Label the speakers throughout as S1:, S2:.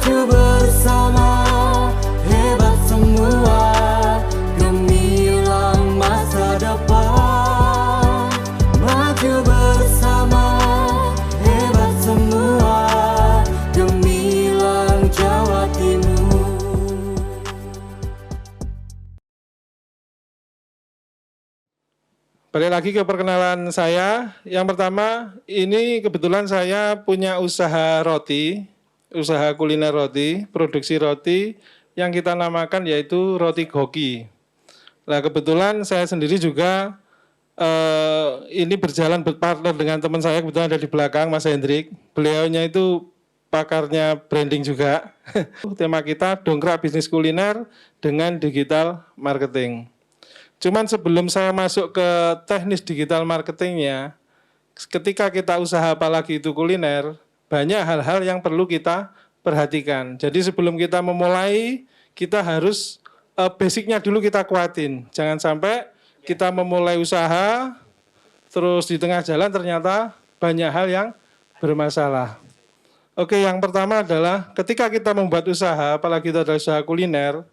S1: Maju bersama, hebat semua, gemilang masa depan. Maju bersama, hebat semua, gemilang Jawa Timur.
S2: Balik lagi ke perkenalan saya. Yang pertama, ini kebetulan saya punya usaha roti, usaha kuliner roti, produksi roti yang kita namakan yaitu Roti Goki. Nah, kebetulan saya sendiri juga ini berjalan berpartner dengan teman saya, kebetulan ada di belakang, Mas Hendrik. Beliaunya itu pakarnya branding juga. Tema kita dongkrak bisnis kuliner dengan digital marketing. Cuman sebelum saya masuk ke teknis digital marketingnya, ketika kita usaha apalagi itu kuliner, banyak hal-hal yang perlu kita perhatikan. Jadi sebelum kita memulai, kita harus basicnya dulu kita kuatin. Jangan sampai kita memulai usaha, terus di tengah jalan ternyata banyak hal yang bermasalah. Oke, yang pertama adalah ketika kita membuat usaha, apalagi itu adalah usaha kuliner,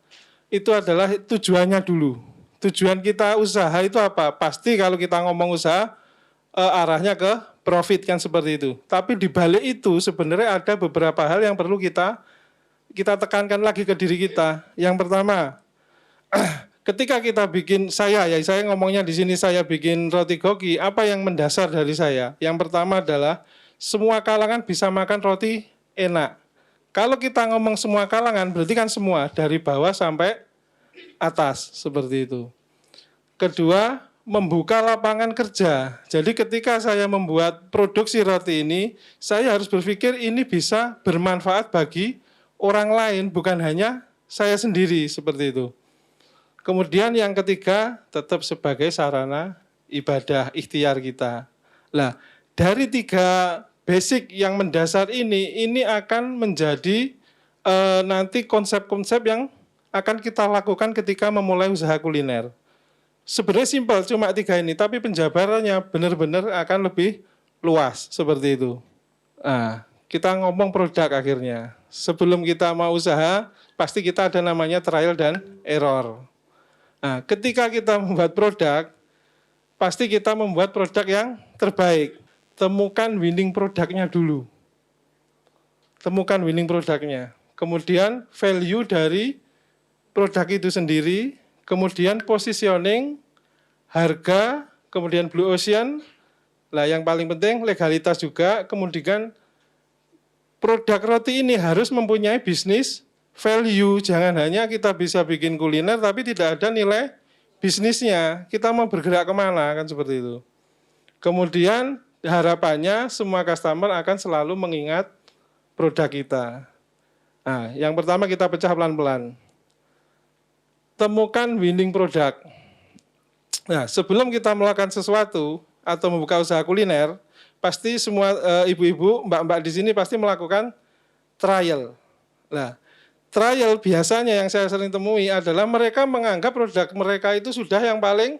S2: itu adalah tujuannya dulu. Tujuan kita usaha itu apa? Pasti kalau kita ngomong usaha, arahnya ke profit kan seperti itu. Tapi di balik itu sebenarnya ada beberapa hal yang perlu kita tekankan lagi ke diri kita. Yang pertama, ketika kita bikin, saya ngomongnya di sini, saya bikin Roti Goki, apa yang mendasar dari saya? Yang pertama adalah semua kalangan bisa makan roti enak. Kalau kita ngomong semua kalangan, berarti kan semua dari bawah sampai atas, seperti itu. Kedua, membuka lapangan kerja. Jadi ketika saya membuat produksi roti ini, saya harus berpikir ini bisa bermanfaat bagi orang lain, bukan hanya saya sendiri, seperti itu. Kemudian yang ketiga, tetap sebagai sarana ibadah ikhtiar kita. Nah, dari tiga basic yang mendasar ini akan menjadi nanti konsep-konsep yang akan kita lakukan ketika memulai usaha kuliner. Sebenarnya simpel, cuma tiga ini, tapi penjabarannya benar-benar akan lebih luas, seperti itu. Nah, kita ngomong produk akhirnya. Sebelum kita mau usaha, pasti kita ada namanya trial dan error. Nah, ketika kita membuat produk, pasti kita membuat produk yang terbaik. Temukan winning produknya dulu. Temukan winning produknya. Kemudian value dari produk itu sendiri, kemudian positioning, harga, kemudian blue ocean, lah yang paling penting legalitas juga, kemudian produk roti ini harus mempunyai bisnis value, jangan hanya kita bisa bikin kuliner tapi tidak ada nilai bisnisnya, kita mau bergerak kemana, kan seperti itu. Kemudian harapannya semua customer akan selalu mengingat produk kita. Nah, yang pertama kita pecah pelan-pelan. Temukan winning product. Nah, sebelum kita melakukan sesuatu atau membuka usaha kuliner, pasti semua ibu-ibu, mbak-mbak di sini pasti melakukan trial. Nah, trial biasanya yang saya sering temui adalah mereka menganggap produk mereka itu sudah yang paling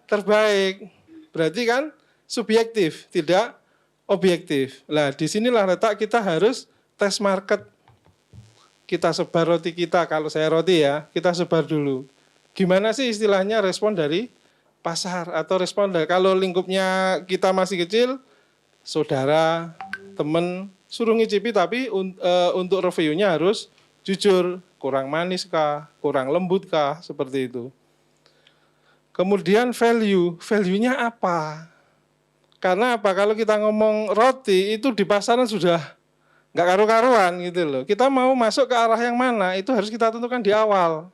S2: terbaik. Berarti kan subjektif, tidak objektif. Nah, disinilah letak kita harus tes market. Kita sebar roti kita, kalau saya roti ya, kita sebar dulu. Gimana sih istilahnya respon dari pasar atau respon dari, kalau lingkupnya kita masih kecil, saudara, teman, suruh ngicipi tapi untuk reviewnya harus jujur, kurang manis kah, kurang lembut kah, seperti itu. Kemudian value-nya apa? Karena apa? Kalau kita ngomong roti itu di pasaran sudah nggak karu-karuan gitu loh. Kita mau masuk ke arah yang mana, itu harus kita tentukan di awal.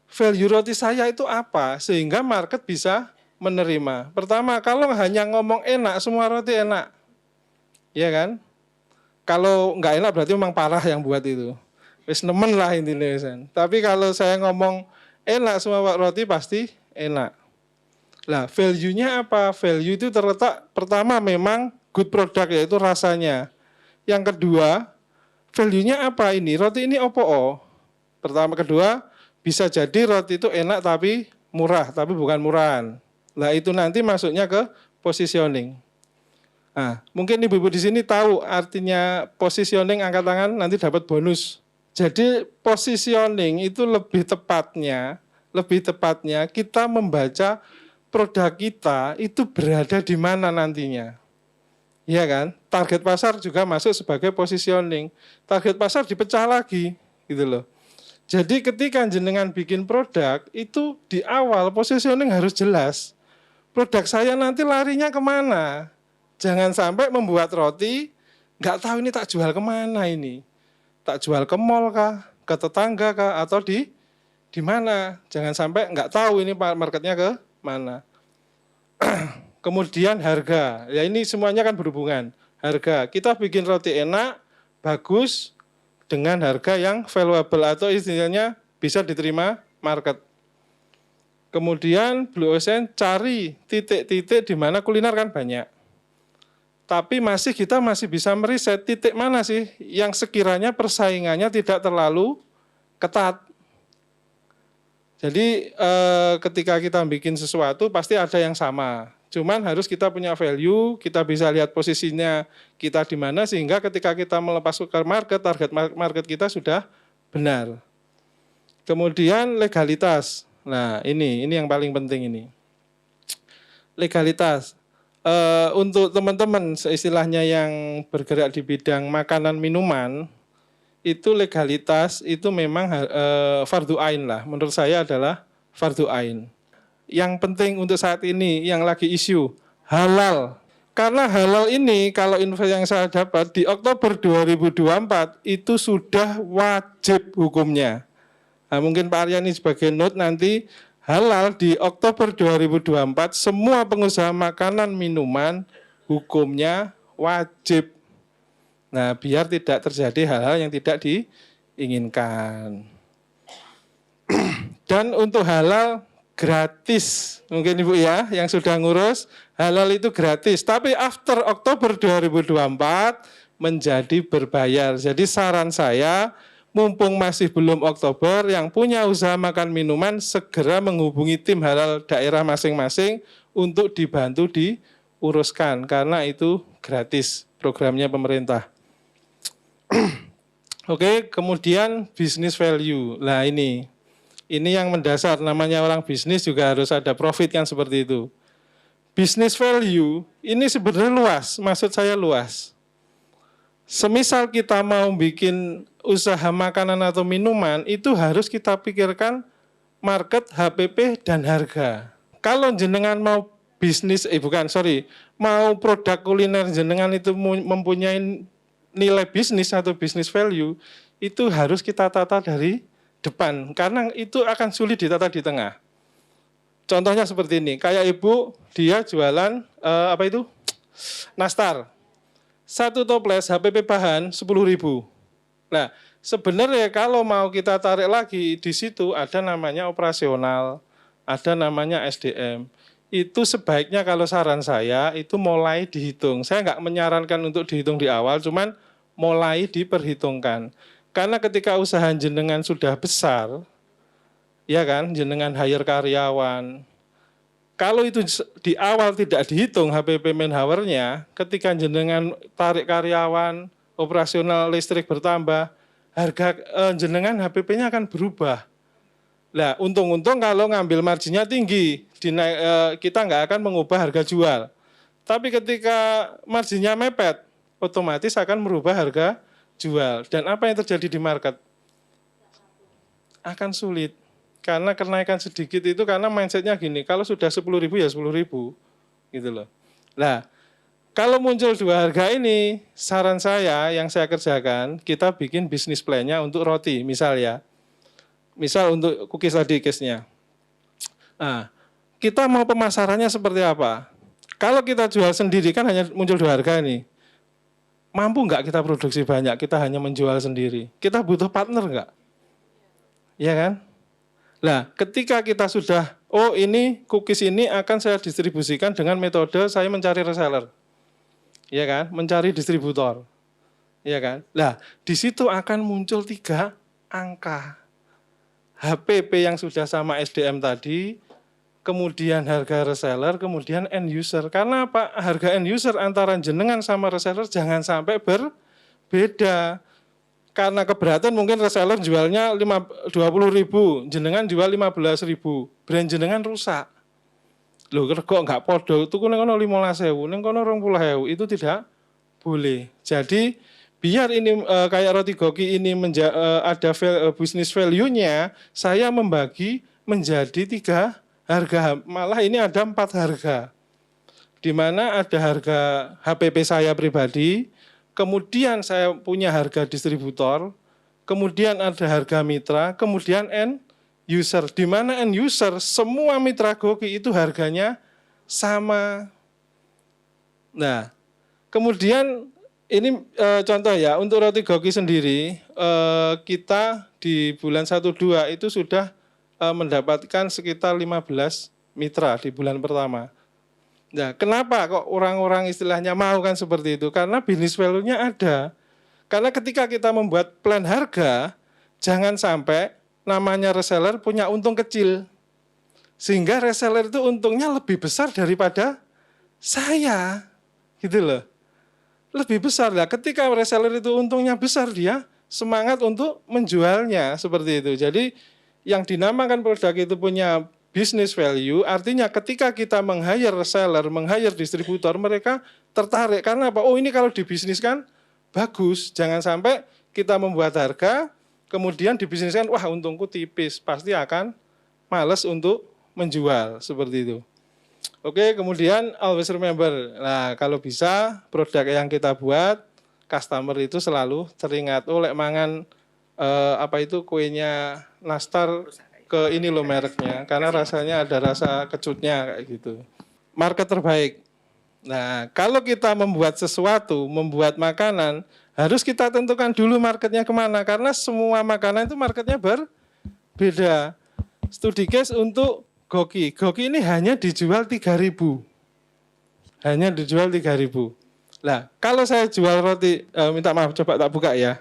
S2: Value roti saya itu apa, sehingga market bisa menerima. Pertama, kalau hanya ngomong enak, semua roti enak. Iya kan? Kalau nggak enak berarti memang parah yang buat itu. Wis nemen lah intinya. Tapi kalau saya ngomong enak, semua roti pasti enak. Nah, value-nya apa? Value itu terletak, pertama memang good product, yaitu rasanya. Yang kedua, value-nya apa ini? Roti ini opo? Pertama, kedua, bisa jadi roti itu enak tapi murah, tapi bukan murahan. Nah, itu nanti masuknya ke positioning. Nah, mungkin ibu-ibu di sini tahu artinya positioning, angkat tangan nanti dapat bonus. Jadi positioning itu lebih tepatnya kita membaca produk kita itu berada di mana nantinya. Iya kan? Target pasar juga masuk sebagai positioning. Target pasar dipecah lagi, gitu loh. Jadi ketika jenengan bikin produk, itu di awal positioning harus jelas. Produk saya nanti larinya kemana? Jangan sampai membuat roti, nggak tahu ini tak jual kemana ini. Tak jual ke mall kah, ke tetangga kah, atau di mana? Jangan sampai nggak tahu ini marketnya ke mana. Kemudian harga, ya ini semuanya kan berhubungan. Harga, kita bikin roti enak, bagus, dengan harga yang valuable atau istilahnya bisa diterima market. Kemudian Blue Ocean cari titik-titik di mana kuliner kan banyak. Tapi kita masih bisa meriset titik mana sih yang sekiranya persaingannya tidak terlalu ketat. Jadi ketika kita bikin sesuatu pasti ada yang sama. Cuman harus kita punya value, kita bisa lihat posisinya kita di mana sehingga ketika kita melepas ke market, target market kita sudah benar. Kemudian legalitas. Nah, ini yang paling penting ini. Legalitas. Untuk teman-teman istilahnya yang bergerak di bidang makanan minuman, itu legalitas itu memang fardhu ain lah. Menurut saya adalah fardhu ain. Yang penting untuk saat ini yang lagi isu halal. Karena halal ini kalau info yang saya dapat di Oktober 2024 itu sudah wajib hukumnya. Nah, mungkin Pak Aryani sebagai note nanti halal di Oktober 2024 semua pengusaha makanan minuman hukumnya wajib. Nah, biar tidak terjadi hal-hal yang tidak diinginkan. Dan untuk halal gratis. Mungkin Ibu ya yang sudah ngurus, halal itu gratis. Tapi after Oktober 2024 menjadi berbayar. Jadi saran saya, mumpung masih belum Oktober, yang punya usaha makan minuman segera menghubungi tim halal daerah masing-masing untuk dibantu diuruskan. Karena itu gratis programnya pemerintah. Oke, kemudian business value. Nah ini yang mendasar, namanya orang bisnis juga harus ada profit kan seperti itu. Business value ini sebenarnya luas, maksud saya luas. Semisal kita mau bikin usaha makanan atau minuman, itu harus kita pikirkan market, HPP, dan harga. Kalau jenengan mau mau produk kuliner jenengan itu mempunyai nilai bisnis atau business value, itu harus kita tata dari depan, karena itu akan sulit ditata di tengah. Contohnya seperti ini, kayak ibu, dia jualan nastar. Satu toples HPP bahan 10.000. Nah, sebenarnya kalau mau kita tarik lagi, di situ ada namanya operasional, ada namanya SDM. Itu sebaiknya kalau saran saya, itu mulai dihitung. Saya nggak menyarankan untuk dihitung di awal, cuman mulai diperhitungkan. Karena ketika usaha jenengan sudah besar, ya kan, jenengan hire karyawan. Kalau itu di awal tidak dihitung HPP manpower-nya, ketika jenengan tarik karyawan, operasional listrik bertambah, harga jenengan HPP-nya akan berubah. Nah, untung-untung kalau ngambil marginnya tinggi, kita nggak akan mengubah harga jual. Tapi ketika marginnya mepet, otomatis akan merubah harga jual. Dan apa yang terjadi di market? Akan sulit. Karena kenaikan sedikit itu karena mindsetnya gini, kalau sudah 10.000 ya 10.000. Gitu loh. Nah, kalau muncul dua harga ini, saran saya yang saya kerjakan, kita bikin bisnis plan-nya untuk roti, misal ya. Misal untuk cookies tadi case-nya. Nah, kita mau pemasarannya seperti apa? Kalau kita jual sendiri kan hanya muncul dua harga ini. Mampu nggak kita produksi banyak, kita hanya menjual sendiri. Kita butuh partner nggak? Iya kan? Nah, ketika kita sudah, ini cookies ini akan saya distribusikan dengan metode saya mencari reseller. Iya kan? Mencari distributor. Iya kan? Nah, di situ akan muncul 3 angka. HPP yang sudah sama SDM tadi, kemudian harga reseller, kemudian end user. Karena apa? Harga end user antara jenengan sama reseller jangan sampai berbeda. Karena keberatan mungkin reseller jualnya 20.000, jenengan jual 15.000, brand jenengan rusak. Loh kok nggak podo, itu kono 15.000, ning kono 20.000, itu tidak boleh. Jadi biar ini kayak roti goki ini ada business value-nya, saya membagi menjadi 3 harga, malah ini ada 4 harga. Di mana ada harga HPP saya pribadi, kemudian saya punya harga distributor, kemudian ada harga mitra, kemudian end user. Di mana end user semua mitra goki itu harganya sama. Nah, kemudian ini contoh ya, untuk roti goki sendiri, kita di bulan 1-2 itu sudah mendapatkan sekitar 15 mitra di bulan pertama. Nah, kenapa kok orang-orang istilahnya mau kan seperti itu? Karena bisnis value-nya ada. Karena ketika kita membuat plan harga, jangan sampai namanya reseller punya untung kecil. Sehingga reseller itu untungnya lebih besar daripada saya. Gitu loh. Lebih besar lah. Ketika reseller itu untungnya besar, dia semangat untuk menjualnya seperti itu. Jadi yang dinamakan produk itu punya business value, artinya ketika kita meng-hire reseller, meng-hire distributor, mereka tertarik. Karena apa? Oh, ini kalau dibisniskan bagus. Jangan sampai kita membuat harga, kemudian dibisniskan, wah untungku tipis, pasti akan males untuk menjual, seperti itu. Oke, kemudian always remember, nah kalau bisa produk yang kita buat, customer itu selalu teringat, oh lek mangan kuenya nastar, ke ini loh mereknya, karena rasanya ada rasa kecutnya kayak gitu. Market terbaik. Nah, kalau kita membuat sesuatu, membuat makanan, harus kita tentukan dulu marketnya kemana, karena semua makanan itu marketnya berbeda. Studi case untuk goki. Goki ini hanya dijual 3.000. Hanya dijual 3.000. Nah, kalau saya jual roti, minta maaf, coba tak buka ya.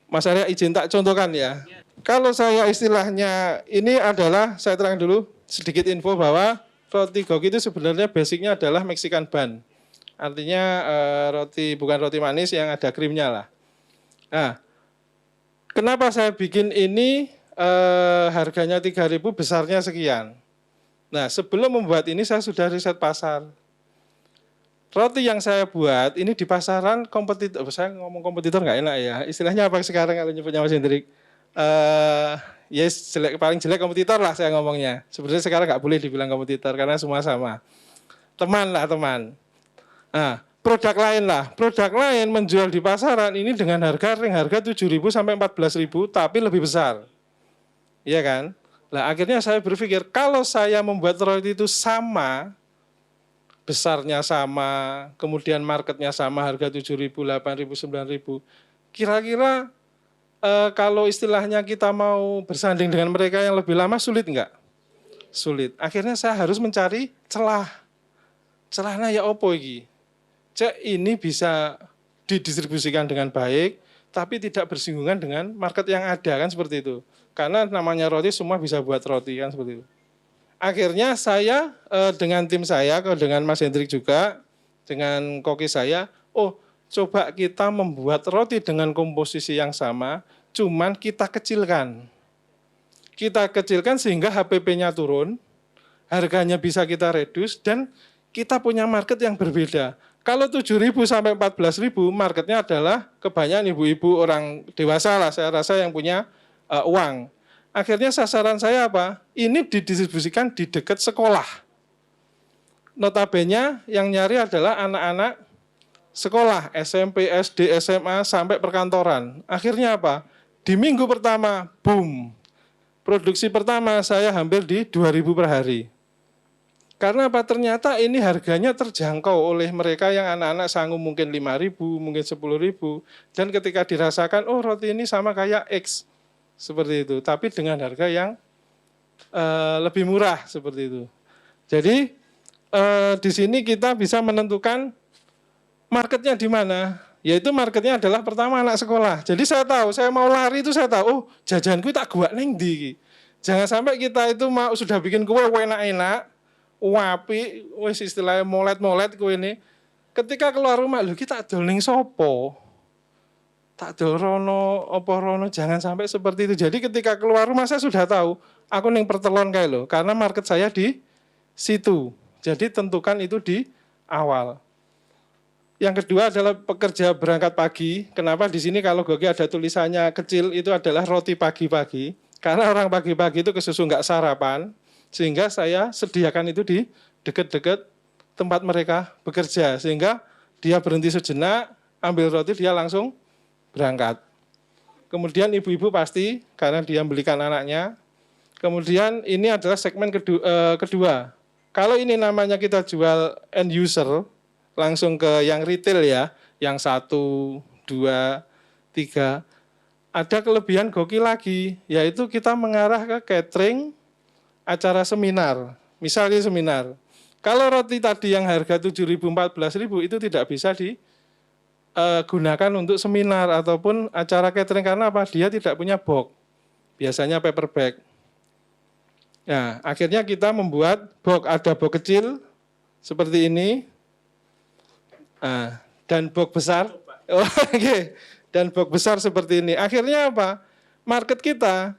S2: Mas Arya izin tak contohkan ya. Kalau saya istilahnya, ini adalah, saya terang dulu sedikit info bahwa roti goki itu sebenarnya basicnya adalah Mexican bun. Artinya bukan roti manis yang ada krimnya lah. Nah, kenapa saya bikin ini harganya 3.000, besarnya sekian. Nah, sebelum membuat ini saya sudah riset pasar. Roti yang saya buat ini di pasaran kompetitor, saya ngomong kompetitor nggak enak ya. Istilahnya apa sekarang kalau nyebutnya Mas Hendrik? Yes, paling jelek kompetitor lah saya ngomongnya. Sebenarnya sekarang nggak boleh dibilang kompetitor karena semua sama. Teman lah teman. Nah, produk lain lah. Produk lain menjual di pasaran ini dengan harga 7.000 sampai 14.000 tapi lebih besar. Iya kan? Nah, akhirnya saya berpikir kalau saya membuat roti itu sama, besarnya sama, kemudian marketnya sama, harga 7.000, 8.000, 9.000, kira-kira kalau istilahnya kita mau bersanding dengan mereka yang lebih lama, sulit enggak? Sulit. Akhirnya saya harus mencari celah. Celahnya ya opo iki? Cek ini bisa didistribusikan dengan baik, tapi tidak bersinggungan dengan market yang ada, kan seperti itu. Karena namanya roti, semua bisa buat roti, kan seperti itu. Akhirnya saya dengan tim saya, dengan Mas Hendrik juga, dengan koki saya, coba kita membuat roti dengan komposisi yang sama, cuman kita kecilkan. Kita kecilkan sehingga HPP-nya turun, harganya bisa kita reduce, dan kita punya market yang berbeda. Kalau 7.000 sampai 14.000, marketnya adalah kebanyakan ibu-ibu orang dewasa lah, saya rasa yang punya uang. Akhirnya sasaran saya apa? Ini didistribusikan di dekat sekolah. Notabene yang nyari adalah anak-anak sekolah, SMP, SD, SMA, sampai perkantoran. Akhirnya apa? Di minggu pertama, boom. Produksi pertama saya hampir di 2.000 per hari. Karena apa? Ternyata ini harganya terjangkau oleh mereka yang anak-anak sanggup mungkin 5.000, mungkin 10.000. Dan ketika dirasakan, roti ini sama kayak X. Seperti itu. Tapi dengan harga yang lebih murah, seperti itu. Jadi, di sini kita bisa menentukan marketnya di mana? Yaitu marketnya adalah pertama anak sekolah. Jadi saya tahu, saya mau lari itu saya tahu, jajanku tak gua neng ndi. Jangan sampai kita itu mau sudah bikin kue enak-enak, wapi, wis istilahnya molet-molet kue ini. Ketika keluar rumah, lho kita adol ning sopo? Tak adol rono, apa rono, jangan sampai seperti itu. Jadi ketika keluar rumah saya sudah tahu, aku ning pertelon kayak loh, karena market saya di situ. Jadi tentukan itu di awal. Yang kedua adalah pekerja berangkat pagi. Kenapa di sini kalau Goki ada tulisannya kecil itu adalah roti pagi-pagi. Karena orang pagi-pagi itu kesusu nggak sarapan. Sehingga saya sediakan itu di dekat-dekat tempat mereka bekerja. Sehingga dia berhenti sejenak, ambil roti, dia langsung berangkat. Kemudian ibu-ibu pasti karena dia belikan anaknya. Kemudian ini adalah segmen kedua. Kalau ini namanya kita jual end user, langsung ke yang retail ya, yang 1, 2, 3. Ada kelebihan Goki lagi, yaitu kita mengarah ke catering acara seminar. Misalnya seminar. Kalau roti tadi yang harga 7.000, 14.000 itu tidak bisa digunakan untuk seminar ataupun acara catering karena apa? Dia tidak punya box. Biasanya paper bag. Nah, akhirnya kita membuat box, ada box kecil seperti ini. Dan box besar, dan box besar seperti ini. Akhirnya apa? Market kita,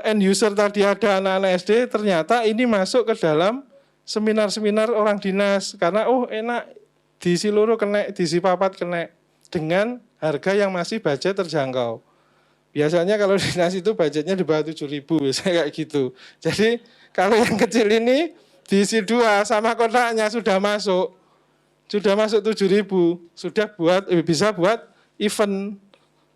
S2: end user tadi ada anak-anak SD, ternyata ini masuk ke dalam seminar-seminar orang dinas. Karena enak, diisi loro kena, diisi papat kena, dengan harga yang masih budget terjangkau. Biasanya kalau dinas itu budgetnya di bawah 7.000, biasanya kayak gitu. Jadi kalau yang kecil ini diisi 2 sama kotaknya sudah masuk. Sudah masuk 7.000, sudah bisa buat event.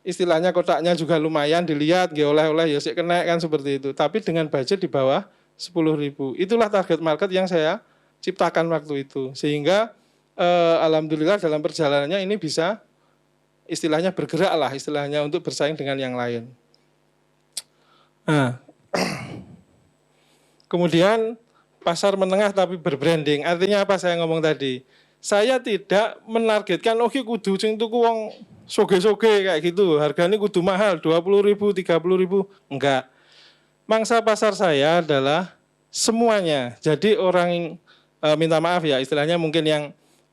S2: Istilahnya kotaknya juga lumayan dilihat, oleh-oleh ya sih kena kan seperti itu. Tapi dengan budget di bawah 10.000. Itulah target market yang saya ciptakan waktu itu. Sehingga alhamdulillah dalam perjalanannya ini bisa istilahnya bergerak lah, istilahnya untuk bersaing dengan yang lain. Nah, kemudian pasar menengah tapi berbranding. Artinya apa saya ngomong tadi? Saya tidak menargetkan kudu sing tuku wong soge-soge kayak gitu. Harganya kudu mahal 20.000, 30.000. Enggak. Mangsa pasar saya adalah semuanya. Jadi orang minta maaf ya, istilahnya mungkin yang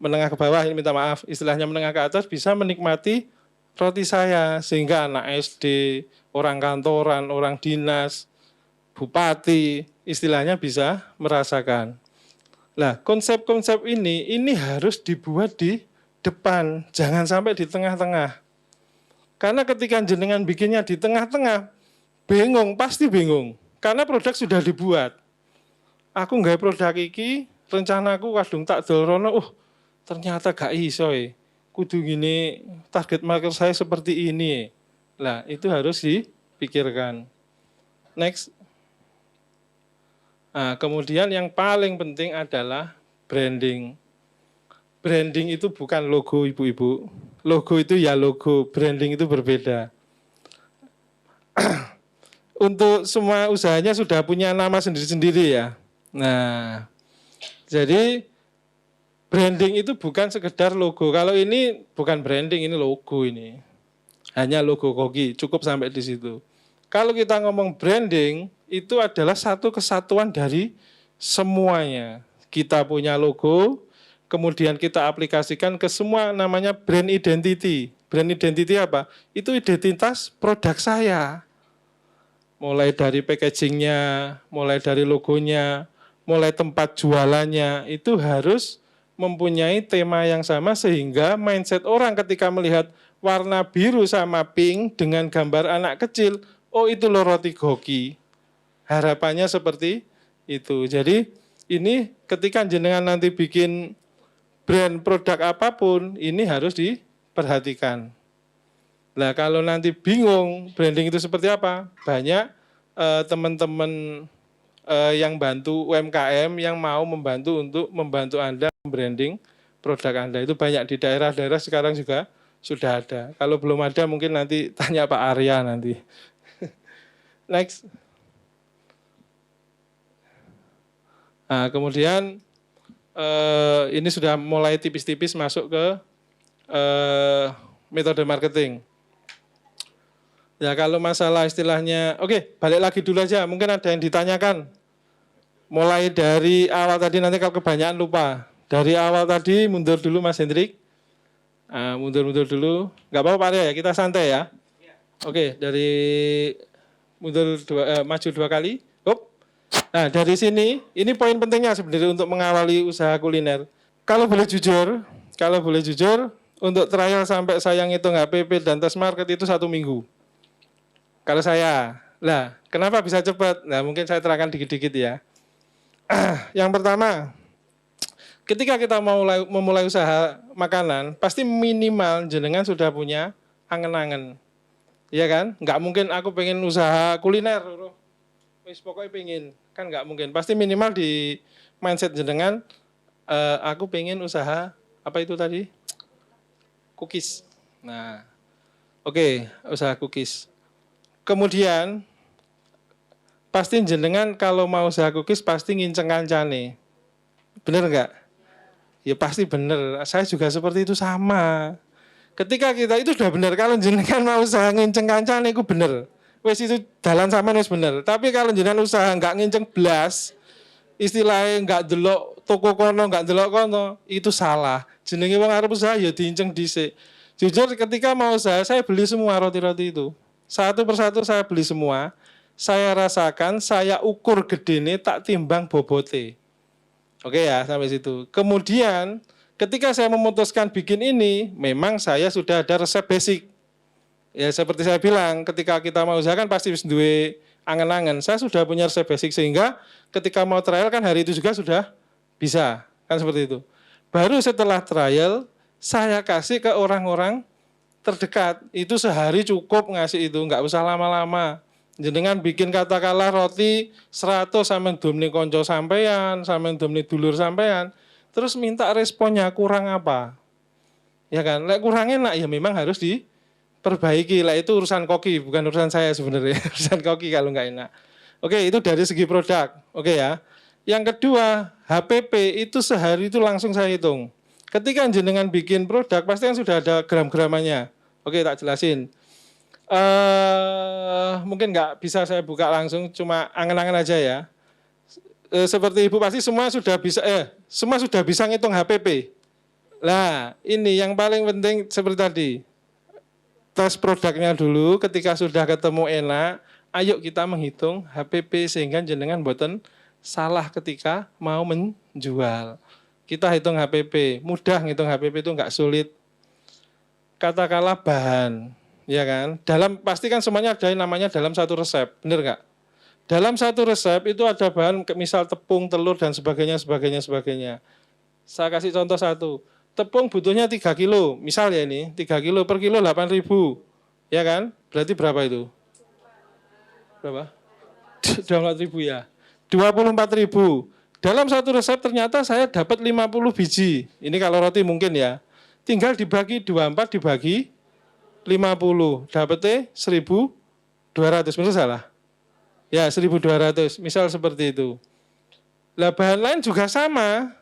S2: menengah ke bawah ini minta maaf, istilahnya menengah ke atas bisa menikmati roti saya sehingga anak SD, orang kantoran, orang dinas, bupati, istilahnya bisa merasakan. Nah, konsep-konsep ini harus dibuat di depan, jangan sampai di tengah-tengah. Karena ketika jenengan bikinnya di tengah-tengah, bingung, pasti bingung. Karena produk sudah dibuat. Aku nggak produk iki, rencanaku kadung tak dorono, ternyata gak iso kudu gini, target market saya seperti ini. Nah, itu harus dipikirkan. Next. Nah, kemudian yang paling penting adalah branding. Branding itu bukan logo ibu-ibu. Logo itu ya logo, branding itu berbeda. Untuk semua usahanya sudah punya nama sendiri-sendiri ya. Nah, jadi branding itu bukan sekedar logo. Kalau ini bukan branding, ini logo ini. Hanya logo Goki, cukup sampai di situ. Kalau kita ngomong branding, itu adalah satu kesatuan dari semuanya. Kita punya logo, kemudian kita aplikasikan ke semua namanya brand identity. Brand identity apa? Itu identitas produk saya. Mulai dari packagingnya, mulai dari logonya, mulai tempat jualannya, itu harus mempunyai tema yang sama sehingga mindset orang ketika melihat warna biru sama pink dengan gambar anak kecil, itu loh roti Goki. Harapannya seperti itu. Jadi ini ketika jenengan nanti bikin brand produk apapun, ini harus diperhatikan. Nah, kalau nanti bingung branding itu seperti apa, banyak teman-teman yang bantu UMKM yang mau membantu Anda branding produk Anda. Itu banyak di daerah-daerah sekarang juga sudah ada. Kalau belum ada mungkin nanti tanya Pak Arya nanti. Next. Nah, kemudian ini sudah mulai tipis-tipis masuk ke metode marketing. Ya kalau masalah istilahnya, oke balik lagi dulu aja. Mungkin ada yang ditanyakan. Mulai dari awal tadi, nanti kalau kebanyakan lupa. Dari awal tadi mundur dulu Mas Hendrik. Mundur-mundur dulu. Nggak apa-apa Pak Arya ya, kita santai ya. Oke, dari maju 2 kali. Hop. Nah dari sini, ini poin pentingnya sebenarnya untuk mengawali usaha kuliner. Kalau boleh jujur, untuk trial sampai saya ngitung HPP dan test market itu 1 minggu. Kalau saya, lah kenapa bisa cepat? Nah mungkin saya terangkan dikit-dikit ya. Yang pertama, ketika kita memulai usaha makanan, pasti minimal jenengan sudah punya angen-angen. Iya kan? Nggak mungkin aku pengen usaha kuliner. Wis pokoknya pengen. Kan nggak mungkin. Pasti minimal di mindset jenengan, aku pengen usaha, apa itu tadi? Cookies. Nah, oke, usaha cookies. Kemudian, pasti jenengan kalau mau usaha cookies pasti nginceng kancane. Bener nggak? Ya pasti bener. Saya juga seperti itu sama. Ketika kita itu sudah bener. Kalau jenengan mau usaha nginceng kancane itu bener. Wes itu jalan sama wes bener. Tapi kalau jenengan usaha nggak nginceng blas, istilahnya nggak delok toko kono, nggak delok kono, itu salah. Jenenge wong arep usaha ya diinceng dhisik. Jujur ketika mau usaha saya beli semua roti-roti itu. Satu persatu saya beli semua. Saya rasakan, saya ukur gedene, tak timbang bobote. Oke ya, sampai situ. Kemudian, ketika saya memutuskan bikin ini, memang saya sudah ada resep basic. Ya, seperti saya bilang, ketika kita mau usahakan pasti harus duwe angen-angen. Saya sudah punya resep basic, sehingga ketika mau trial kan hari itu juga sudah bisa. Kan seperti itu. Baru setelah trial, saya kasih ke orang-orang terdekat. Itu sehari cukup ngasih itu, nggak usah lama-lama. Jenengan bikin katakanlah roti 100 sampean domne konco sampean, sampean domne dulur sampean, terus minta responnya kurang apa? Ya kan, lek kurang enak ya memang harus diperbaiki. Lah itu urusan koki, bukan urusan saya sebenarnya. Urusan koki kalau nggak enak. Oke, itu dari segi produk. Oke ya. Yang kedua, HPP itu sehari itu langsung saya hitung. Ketika jenengan bikin produk pasti kan sudah ada gram-gramannya. Oke, tak jelasin. Mungkin nggak bisa saya buka langsung, cuma angen-angen aja ya. Seperti ibu pasti semua sudah bisa ngitung HPP. Nah, ini yang paling penting seperti tadi. Tes produknya dulu, ketika sudah ketemu enak, ayo kita menghitung HPP sehingga jenengan boten salah ketika mau menjual. Kita hitung HPP, mudah ngitung HPP itu nggak sulit. Katakanlah bahan. Ya kan, pasti kan semuanya ada yang namanya dalam satu resep, benar nggak? Dalam satu resep itu ada bahan, misal tepung, telur dan sebagainya. Saya kasih contoh satu, tepung butuhnya 3 kilo, misal ya ini 3 kilo per kilo 8.000, ya kan? Berarti berapa itu? Berapa? 24.000 ya. 24.000. Dalam satu resep ternyata saya dapat 50 biji. Ini kalau roti mungkin ya. Tinggal dibagi 24 dibagi 50, dapetnya 1.200, benar salah? Ya 1.200, misal seperti itu. Lah bahan lain juga sama,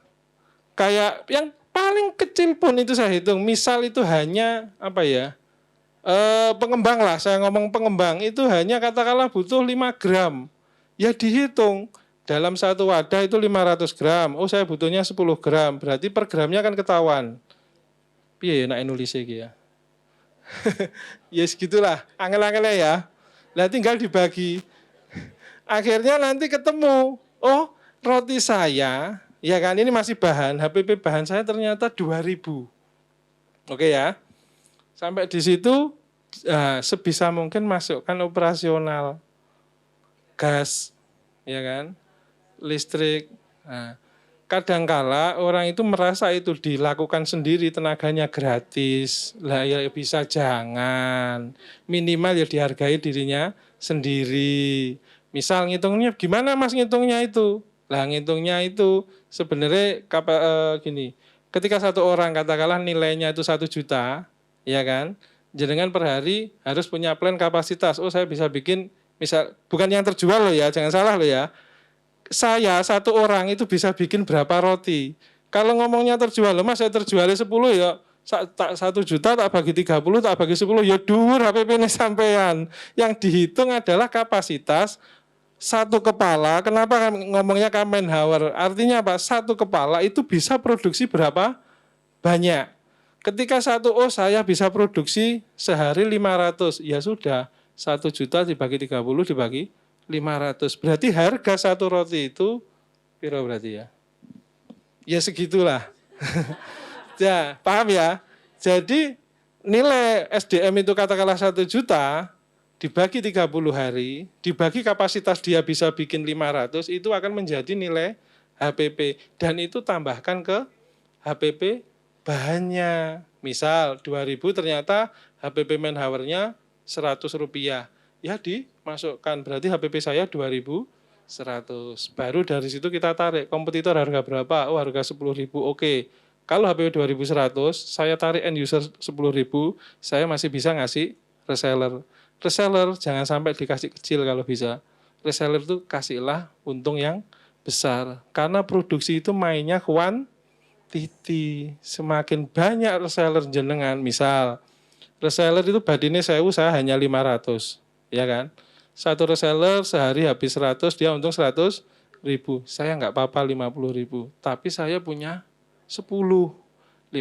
S2: kayak yang paling kecil pun itu saya hitung, misal itu hanya apa ya, pengembang lah, saya ngomong pengembang, itu hanya katakanlah butuh 5 gram, ya dihitung, dalam satu wadah itu 500 gram, oh saya butuhnya 10 gram, berarti per gramnya kan ketahuan. Piye ya nak nulis iki ya. Ya segitulah, angel-angelnya ya. Nah tinggal dibagi. Akhirnya nanti ketemu, oh roti saya, ya kan ini masih bahan, HPP bahan saya ternyata 2.000. Oke ya. Sampai di situ sebisa mungkin masukkan operasional. Gas, ya kan, listrik. Nah, kadangkala orang itu merasa itu dilakukan sendiri, tenaganya gratis. Lah ya bisa jangan. Minimal ya dihargai dirinya sendiri. Misal ngitungnya gimana Mas ngitungnya itu? Lah ngitungnya itu sebenarnya gini. Ketika satu orang katakanlah nilainya itu 1 juta, ya kan? Jenengan per hari harus punya plan kapasitas. Oh saya bisa bikin, misal bukan yang terjual loh ya, jangan salah loh ya. Saya satu orang itu bisa bikin berapa roti. Kalau ngomongnya terjual, Mas saya terjualnya 10 ya Tak 1 juta tak bagi 30, tak bagi 10, ya dhuwur HPP ini sampean. Yang dihitung adalah kapasitas satu kepala. Kenapa ngomongnya Kamenhauer? Artinya apa? Satu kepala itu bisa produksi berapa banyak. Ketika saya bisa produksi sehari 500, ya sudah 1 juta dibagi 30 dibagi 500. Berarti harga satu roti itu piro berarti ya? Ya segitulah. Ya, paham ya? Jadi nilai SDM itu katakanlah 1 juta dibagi 30 hari, dibagi kapasitas dia bisa bikin 500, itu akan menjadi nilai HPP. Dan itu tambahkan ke HPP bahannya. Misal 2.000 ternyata HPP Manpower-nya 100 rupiah. Ya dimasukkan, berarti HPP saya 2.100. Baru dari situ kita tarik, kompetitor harga berapa? Oh harga 10.000, oke. Kalau HPP 2.100, saya tarik end user 10.000, saya masih bisa ngasih reseller. Reseller jangan sampai dikasih kecil kalau bisa. Reseller itu kasihlah untung yang besar. Karena produksi itu mainnya kuantiti. Semakin banyak reseller jenengan, misal reseller itu badine 1.000, saya hanya 500, ya kan? Satu reseller sehari habis 100, dia untung 100.000. Saya nggak apa-apa 50.000, tapi saya punya 10. 50.000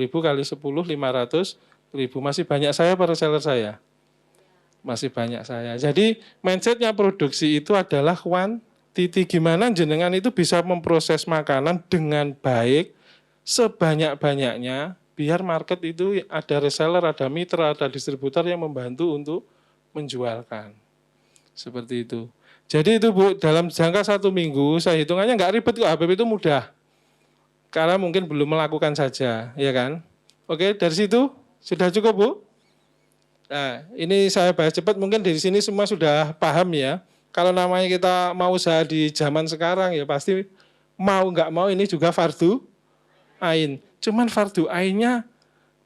S2: kali 10, 500.000. Masih banyak saya per reseller saya? Masih banyak saya. Jadi mindsetnya produksi itu adalah kuantiti. Gimana jenengan itu bisa memproses makanan dengan baik sebanyak-banyaknya, biar market itu ada reseller, ada mitra, ada distributor yang membantu untuk menjualkan. Seperti itu. Jadi itu Bu, dalam jangka 1 minggu, saya hitungannya nggak ribet kok, HPP itu mudah. Karena mungkin belum melakukan saja, ya kan? Oke, dari situ sudah cukup Bu? Nah, ini saya bahas cepat, mungkin dari sini semua sudah paham ya. Kalau namanya kita mau usaha di zaman sekarang ya pasti mau nggak mau ini juga fardu ain. Cuman fardu ainnya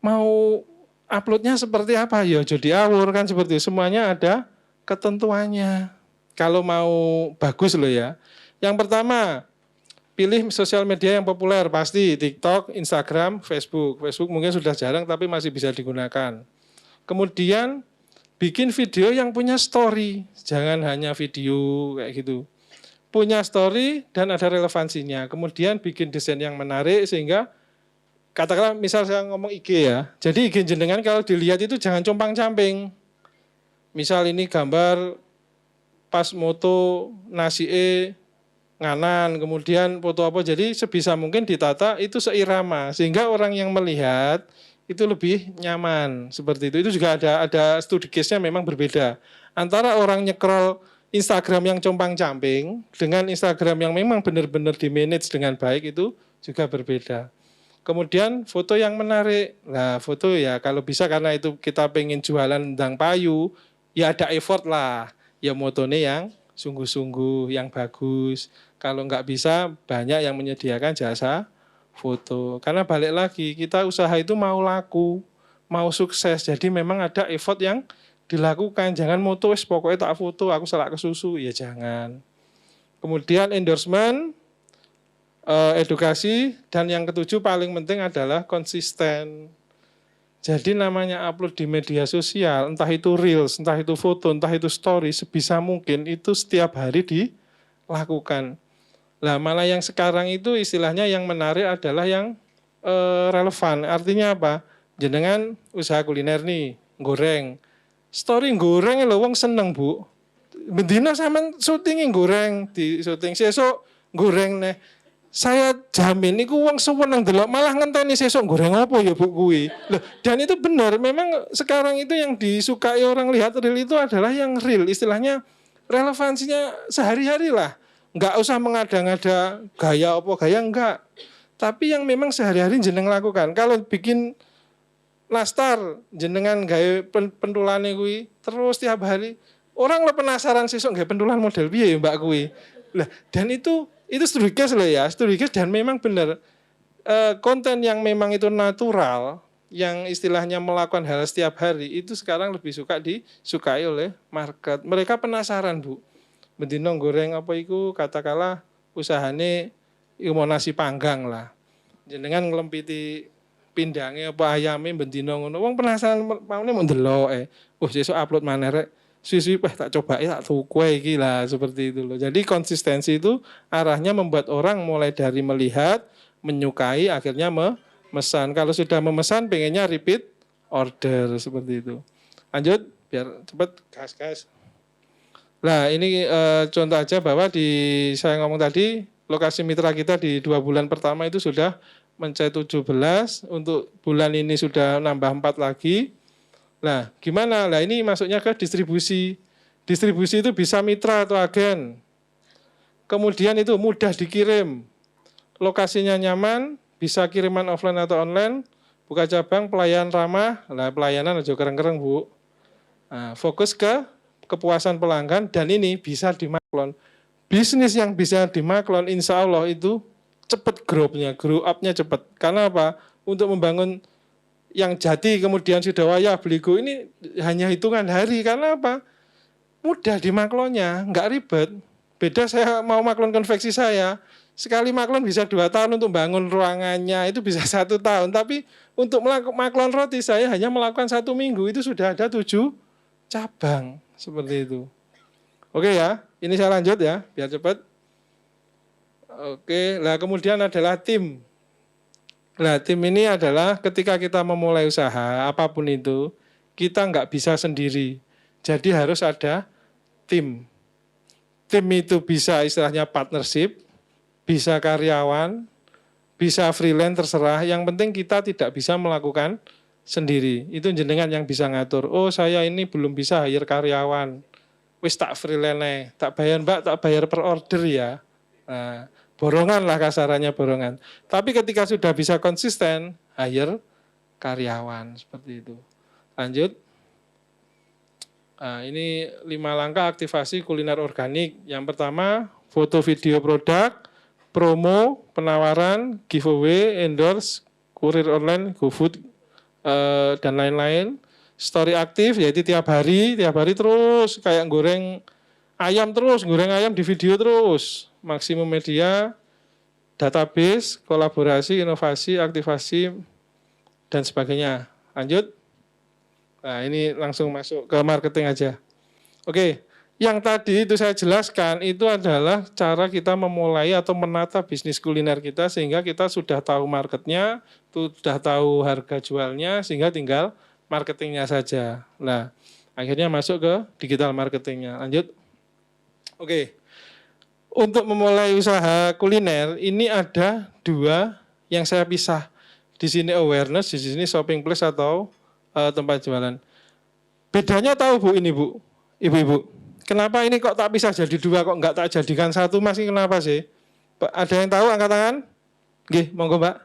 S2: mau uploadnya seperti apa ya? Jadi awur kan seperti itu. Semuanya ada ketentuannya. Kalau mau bagus loh ya. Yang pertama, pilih sosial media yang populer, pasti TikTok, Instagram, Facebook. Facebook mungkin sudah jarang tapi masih bisa digunakan. Kemudian bikin video yang punya story, jangan hanya video kayak gitu. Punya story dan ada relevansinya. Kemudian bikin desain yang menarik sehingga katakanlah misal saya ngomong IG ya. Jadi IG jenengan kalau dilihat itu jangan compang-camping. Misal ini gambar pas moto nasi nganan, kemudian foto apa. Jadi sebisa mungkin ditata itu seirama sehingga orang yang melihat itu lebih nyaman seperti itu. Itu juga ada studi case-nya memang berbeda. Antara orang nyekrol Instagram yang compang-camping dengan Instagram yang memang benar-benar di-manage dengan baik itu juga berbeda. Kemudian foto yang menarik. Nah, foto ya kalau bisa karena itu kita pengen jualan ndang payu, ya ada effort lah. Ya motone yang sungguh-sungguh, yang bagus. Kalau nggak bisa, banyak yang menyediakan jasa foto. Karena balik lagi, kita usaha itu mau laku, mau sukses. Jadi memang ada effort yang dilakukan. Jangan moto, pokoknya tak foto, aku selak ke susu. Ya jangan. Kemudian endorsement, edukasi, dan yang ketujuh paling penting adalah konsisten. Jadi namanya upload di media sosial, entah itu reels, entah itu foto, entah itu story, sebisa mungkin itu setiap hari dilakukan. Lah malah yang sekarang itu istilahnya yang menarik adalah yang relevan. Artinya apa? Jenengan usaha kuliner nih, goreng. Story goreng lho wong seneng, Bu. Bendina sampean syuting goreng di syuting sesuk goreng nih. Saya jamin niku wong seneng delok malah ngenteni sesuk goreng apa ya Bu kuwi. Loh, dan itu benar, memang sekarang itu yang disukai orang lihat reel itu adalah yang real, istilahnya relevansinya sehari-hari lah. Enggak usah mengada-ngada gaya apa gaya, enggak. Tapi yang memang sehari-hari jeneng lakukan. Kalau bikin nastar jenengan gawe pentulane kuwi terus tiap hari, orang lo penasaran sesuk gawe pentulan model piye ya Mbak kuwi. Lah, dan itu studi case loh ya, studi case, dan memang benar konten yang memang itu natural, yang istilahnya melakukan hal setiap hari itu sekarang lebih disukai oleh market. Mereka penasaran, Bu. Bendino goreng apa iku, katakanlah usahane iku mau nasi panggang lah. Jenengan ngelempiti pindange apa ayame bendina ngono. Wong penasaran maune mau ndelok sesuk upload maneh rek. Suwi-suwi tak coba tak tuku iki lah seperti itu loh. Jadi konsistensi itu arahnya membuat orang mulai dari melihat, menyukai, akhirnya memesan. Kalau sudah memesan pengennya repeat order seperti itu. Lanjut biar cepat gas. Nah ini contoh aja bahwa saya ngomong tadi lokasi mitra kita di 2 bulan pertama itu sudah mencapai 17, untuk bulan ini sudah nambah 4 lagi. Nah gimana? Nah ini masuknya ke distribusi. Distribusi itu bisa mitra atau agen. Kemudian itu mudah dikirim. Lokasinya nyaman, bisa kiriman offline atau online. Buka cabang, pelayanan ramah. Nah pelayanan aja kereng-kereng Bu. Nah, fokus ke kepuasan pelanggan dan ini bisa dimaklon. Bisnis yang bisa dimaklon insya Allah itu cepat grow up-nya cepat. Karena apa? Untuk membangun yang jati kemudian sudah wayah beligo ini hanya hitungan hari. Karena apa? Mudah dimaklonnya, nggak ribet. Beda saya mau maklon konveksi saya, sekali maklon bisa 2 tahun untuk bangun ruangannya, itu bisa 1 tahun. Tapi untuk maklon roti saya hanya melakukan 1 minggu, itu sudah ada 7 cabang, seperti itu. Oke ya, ini saya lanjut ya, biar cepat. Oke, nah kemudian adalah tim. Nah tim ini adalah ketika kita memulai usaha, apapun itu, kita nggak bisa sendiri. Jadi harus ada tim. Tim itu bisa istilahnya partnership, bisa karyawan, bisa freelance terserah. Yang penting kita tidak bisa melakukan sendiri. Itu jenengan yang bisa ngatur. Oh saya ini belum bisa hire karyawan. Wis tak freelance, tak bayar Mbak, tak bayar per order ya. Nah, borongan lah kasarannya borongan. Tapi ketika sudah bisa konsisten, hire karyawan seperti itu. Lanjut. Nah, ini 5 langkah aktivasi kuliner organik. Yang pertama, foto video produk, promo, penawaran, giveaway, endorse, kurir online, GoFood, dan lain-lain. Story aktif, yaitu tiap hari terus kayak goreng ayam di video terus. Maksimum media, database, kolaborasi, inovasi, aktivasi, dan sebagainya. Lanjut. Nah ini langsung masuk ke marketing aja. Oke, yang tadi itu saya jelaskan itu adalah cara kita memulai atau menata bisnis kuliner kita sehingga kita sudah tahu marketnya, sudah tahu harga jualnya sehingga tinggal marketingnya saja. Nah akhirnya masuk ke digital marketingnya. Lanjut. Oke, untuk memulai usaha kuliner ini ada 2 yang saya pisah. Di sini awareness, di sini shopping place atau tempat jualan. Bedanya tahu Bu ini Bu, ibu-ibu. Kenapa ini kok tak bisa jadi 2 kok enggak tak jadikan 1 Mas? Ini kenapa sih? Ada yang tahu angkat tangan? Nggih, monggo Mbak.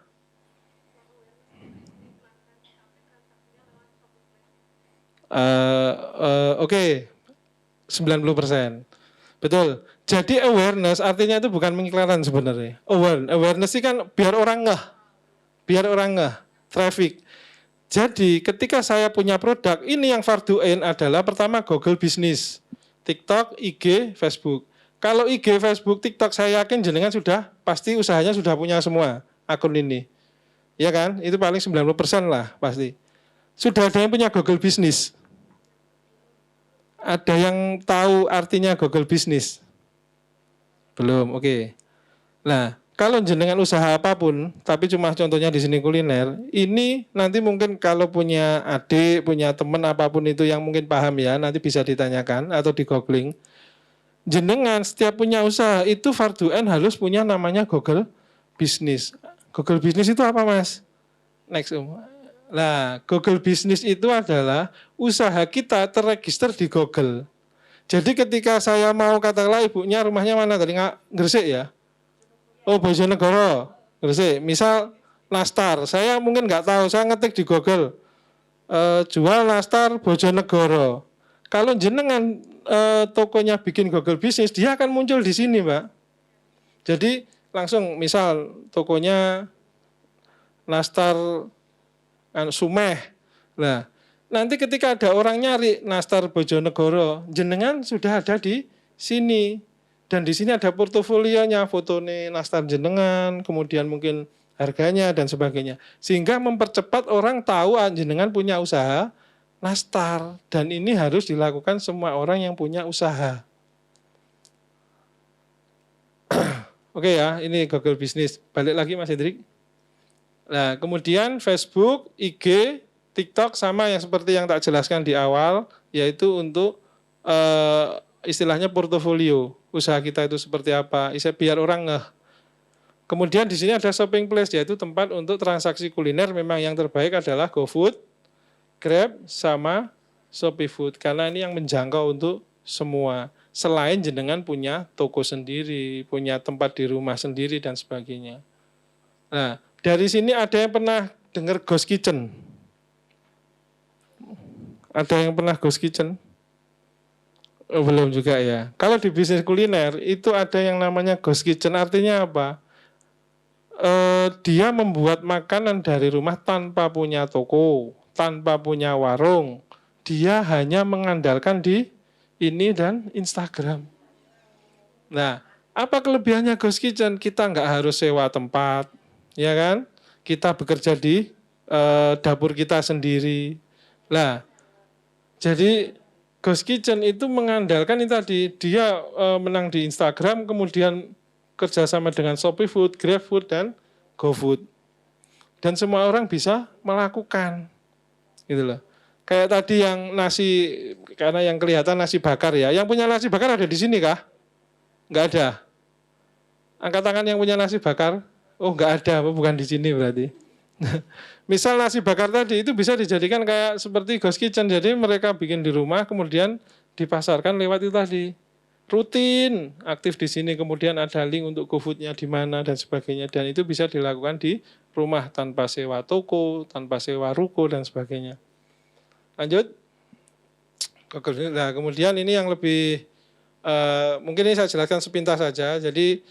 S2: Oke, 90%. Betul. Jadi awareness artinya itu bukan pengiklan sebenarnya. Awareness ini kan biar orang ngeh, traffic. Jadi ketika saya punya produk, ini yang fardu ain adalah pertama Google Business, TikTok, IG, Facebook. Kalau IG, Facebook, TikTok saya yakin jenengan sudah pasti usahanya sudah punya semua akun ini. Ya kan? Itu paling 90% lah pasti. Sudah ada yang punya Google Business. Ada yang tahu artinya Google Business? Belum, oke. Nah, kalau jenengan usaha apapun, tapi cuma contohnya di sini kuliner, ini nanti mungkin kalau punya adik, punya teman apapun itu yang mungkin paham ya, nanti bisa ditanyakan atau di googling. Jenengan setiap punya usaha itu fardu ain harus punya namanya Google Business. Google Business itu apa Mas? Next Nah, Google Business itu adalah usaha kita terregister di Google. Jadi ketika saya mau katakanlah ibunya rumahnya mana tadi Gresik ya? Oh Bojonegoro, Gresik. Misal nastar, saya mungkin nggak tahu, saya ngetik di Google jual nastar Bojonegoro. Kalau jenengan tokonya bikin Google Business, dia akan muncul di sini, Mbak. Jadi langsung misal tokonya nastar Sumeh. Nah, nanti ketika ada orang nyari nastar Bojonegoro, jenengan sudah ada di sini. Dan di sini ada portofolionya, foto nih nastar jenengan, kemudian mungkin harganya dan sebagainya. Sehingga mempercepat orang tahu jenengan punya usaha nastar, dan ini harus dilakukan semua orang yang punya usaha. Oke ya, ini Google Business. Balik lagi Mas Hendrik. Nah, kemudian Facebook, IG, TikTok sama yang seperti yang tak jelaskan di awal, yaitu untuk istilahnya portofolio. Usaha kita itu seperti apa, biar orang ngeh. Kemudian di sini ada shopping place, yaitu tempat untuk transaksi kuliner. Memang yang terbaik adalah GoFood, Grab, sama Shopee Food. Karena ini yang menjangkau untuk semua. Selain jenengan punya toko sendiri, punya tempat di rumah sendiri, dan sebagainya. Nah, dari sini ada yang pernah dengar ghost kitchen? Ada yang pernah ghost kitchen? Oh, belum juga ya. Kalau di bisnis kuliner, itu ada yang namanya ghost kitchen. Artinya apa? Dia membuat makanan dari rumah tanpa punya toko, tanpa punya warung. Dia hanya mengandalkan di ini dan Instagram. Nah, apa kelebihannya ghost kitchen? Kita nggak harus sewa tempat, ya kan? Kita bekerja di dapur kita sendiri. Nah, jadi ghost kitchen itu mengandalkan itu tadi, dia menang di Instagram, kemudian kerjasama dengan Shopee Food, Grab Food, dan GoFood. Dan semua orang bisa melakukan, gitu loh. Kayak tadi yang nasi, karena yang kelihatan nasi bakar ya. Yang punya nasi bakar ada di sini kah? Enggak ada. Angkat tangan yang punya nasi bakar. Oh enggak ada, bukan di sini berarti. Misal nasi bakar tadi itu bisa dijadikan kayak seperti ghost kitchen. Jadi mereka bikin di rumah, kemudian dipasarkan lewat itu tadi. Rutin, aktif di sini, kemudian ada link untuk GoFood-nya di mana dan sebagainya. Dan itu bisa dilakukan di rumah tanpa sewa toko, tanpa sewa ruko dan sebagainya. Lanjut. Nah, kemudian ini yang lebih mungkin ini saya jelaskan sepintas saja. Jadi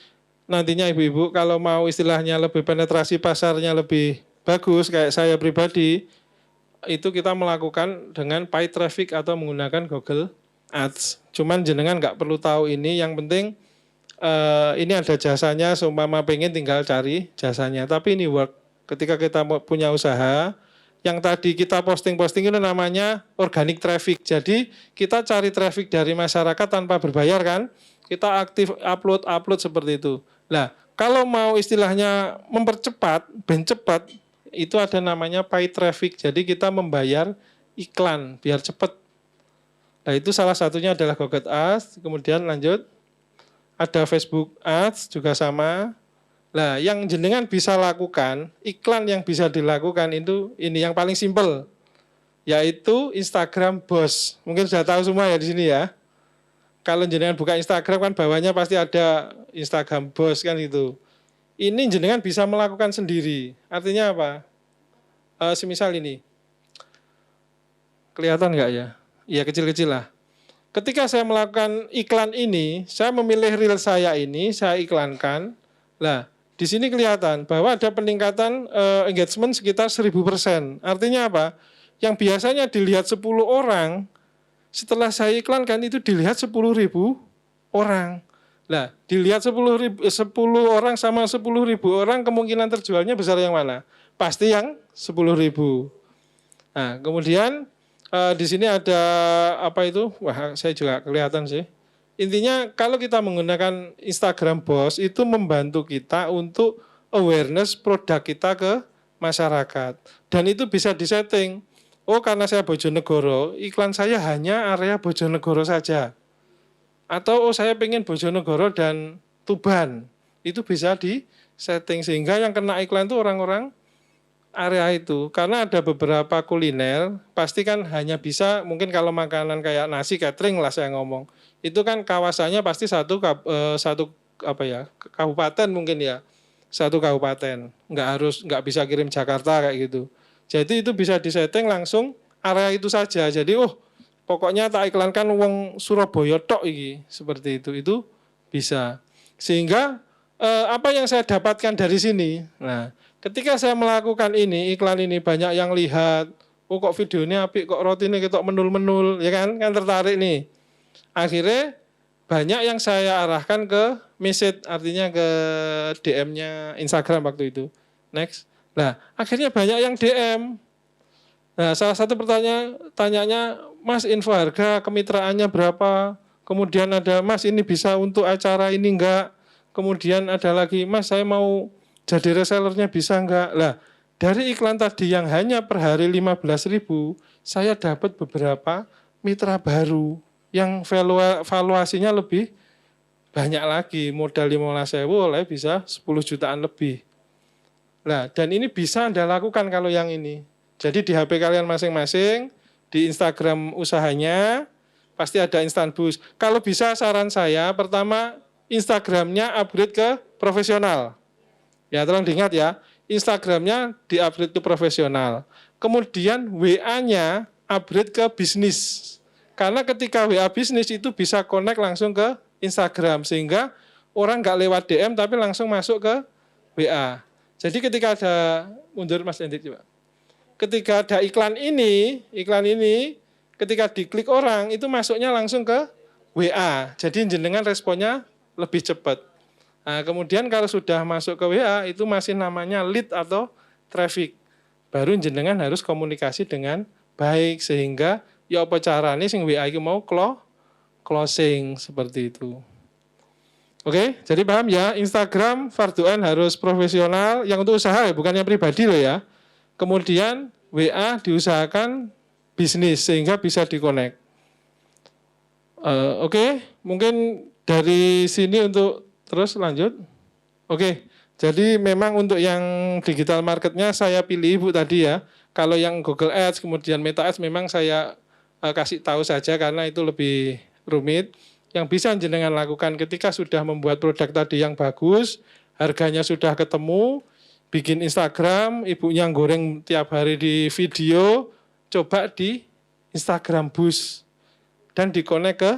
S2: nantinya ibu-ibu kalau mau istilahnya lebih penetrasi pasarnya lebih bagus kayak saya pribadi, itu kita melakukan dengan paid traffic atau menggunakan Google Ads. Cuman jenengan nggak perlu tahu ini, yang penting ini ada jasanya, seumpama pengen tinggal cari jasanya. Tapi ini work ketika kita punya usaha. Yang tadi kita posting-posting itu namanya organic traffic. Jadi kita cari traffic dari masyarakat tanpa berbayar kan. Kita aktif upload seperti itu. Nah, kalau mau istilahnya mempercepat, ben cepat, itu ada namanya paid traffic. Jadi kita membayar iklan biar cepat. Nah, itu salah satunya adalah Google Ads. Kemudian lanjut, ada Facebook Ads juga sama. Nah, yang jenengan bisa lakukan, iklan yang bisa dilakukan itu ini yang paling simpel, yaitu Instagram Boss. Mungkin sudah tahu semua ya di sini ya. Kalau jenengan buka Instagram kan bawahnya pasti ada Instagram Boss kan itu. Ini jenengan bisa melakukan sendiri. Artinya apa? Semisal ini, kelihatan nggak ya? Iya kecil-kecil lah. Ketika saya melakukan iklan ini, saya memilih reel saya ini, saya iklankan. Nah, di sini kelihatan bahwa ada peningkatan engagement sekitar 1000%. Artinya apa? Yang biasanya dilihat 10 orang, setelah saya iklankan itu dilihat 10.000 orang. Nah, dilihat 10 orang sama 10.000 orang, kemungkinan terjualnya besar yang mana? Pasti yang 10.000. Nah, kemudian di sini ada apa itu? Wah, saya juga kelihatan sih. Intinya kalau kita menggunakan Instagram Boss itu membantu kita untuk awareness produk kita ke masyarakat. Dan itu bisa disetting. Oh, karena saya Bojonegoro, iklan saya hanya area Bojonegoro saja. Atau oh saya pengen Bojonegoro dan Tuban. Itu bisa disetting sehingga yang kena iklan itu orang-orang area itu. Karena ada beberapa kuliner, pasti kan hanya bisa, mungkin kalau makanan kayak nasi catering lah saya ngomong, itu kan kawasannya pasti satu kabupaten mungkin ya, satu kabupaten, nggak bisa kirim Jakarta kayak gitu. Jadi itu bisa disetting langsung area itu saja. Jadi pokoknya tak iklankan wong Surabaya tok iki, seperti itu bisa. Sehingga apa yang saya dapatkan dari sini, nah ketika saya melakukan ini, iklan ini banyak yang lihat, kok videonya apik, kok roti ini ketok menul-menul, ya kan tertarik nih. Akhirnya banyak yang saya arahkan ke message, artinya ke DM-nya Instagram waktu itu. Next. Nah, akhirnya banyak yang DM. Nah, salah satu tanyanya, Mas info harga kemitraannya berapa? Kemudian ada, Mas ini bisa untuk acara ini enggak? Kemudian ada lagi, Mas saya mau jadi resellernya bisa enggak? Lah, dari iklan tadi yang hanya per hari 15.000, saya dapat beberapa mitra baru yang valuasinya lebih banyak lagi. Modal 15.000 oleh bisa 10 jutaan lebih. Nah, dan ini bisa Anda lakukan kalau yang ini. Jadi di HP kalian masing-masing, di Instagram usahanya, pasti ada instan boost. Kalau bisa saran saya, pertama Instagramnya upgrade ke profesional. Ya tolong diingat ya, Instagramnya di-upgrade ke profesional. Kemudian WA-nya upgrade ke bisnis. Karena ketika WA bisnis itu bisa connect langsung ke Instagram. Sehingga orang nggak lewat DM tapi langsung masuk ke WA. Jadi ketika ada, mundur Mas Hendrik coba. Ketika ada iklan ini, ketika diklik orang itu masuknya langsung ke WA. Jadi jenengan responnya lebih cepat. Nah, kemudian kalau sudah masuk ke WA itu masih namanya lead atau traffic. Baru jenengan harus komunikasi dengan baik sehingga ya apa caranya sing WA itu mau closing seperti itu. Oke, jadi paham ya, Instagram fardu ain harus profesional yang untuk usaha ya, bukan yang pribadi loh ya. Kemudian WA diusahakan bisnis sehingga bisa dikonek. Oke, mungkin dari sini untuk terus lanjut. Oke, jadi memang untuk yang digital marketnya saya pilih Bu tadi ya. Kalau yang Google Ads kemudian Meta Ads memang saya kasih tahu saja karena itu lebih rumit. Yang bisa jenengan lakukan ketika sudah membuat produk tadi yang bagus, harganya sudah ketemu, bikin Instagram, ibunya goreng tiap hari di video, coba di Instagram boost dan dikonek ke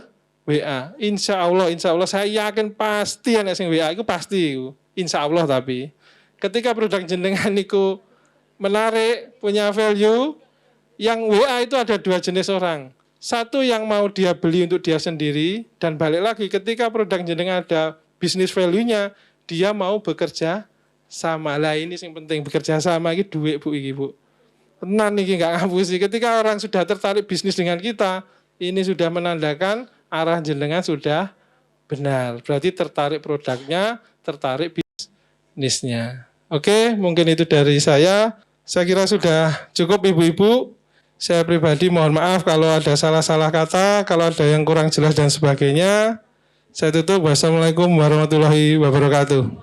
S2: WA. Insya Allah saya yakin pasti anak sing WA itu pasti, insya Allah tapi ketika produk jenengan itu menarik, punya value, yang WA itu ada 2 jenis orang. Satu yang mau dia beli untuk dia sendiri dan balik lagi ketika produk jenengan ada bisnis value-nya, dia mau bekerja sama. Lah ini yang penting bekerja sama iki duit Bu iki Bu. Tenan iki enggak ngapusi. Ketika orang sudah tertarik bisnis dengan kita, ini sudah menandakan arah jenengan sudah benar. Berarti tertarik produknya, tertarik bisnisnya. Oke, mungkin itu dari saya. Saya kira sudah cukup Ibu-ibu. Saya pribadi mohon maaf kalau ada salah-salah kata, kalau ada yang kurang jelas dan sebagainya. Saya tutup. Wassalamualaikum warahmatullahi wabarakatuh.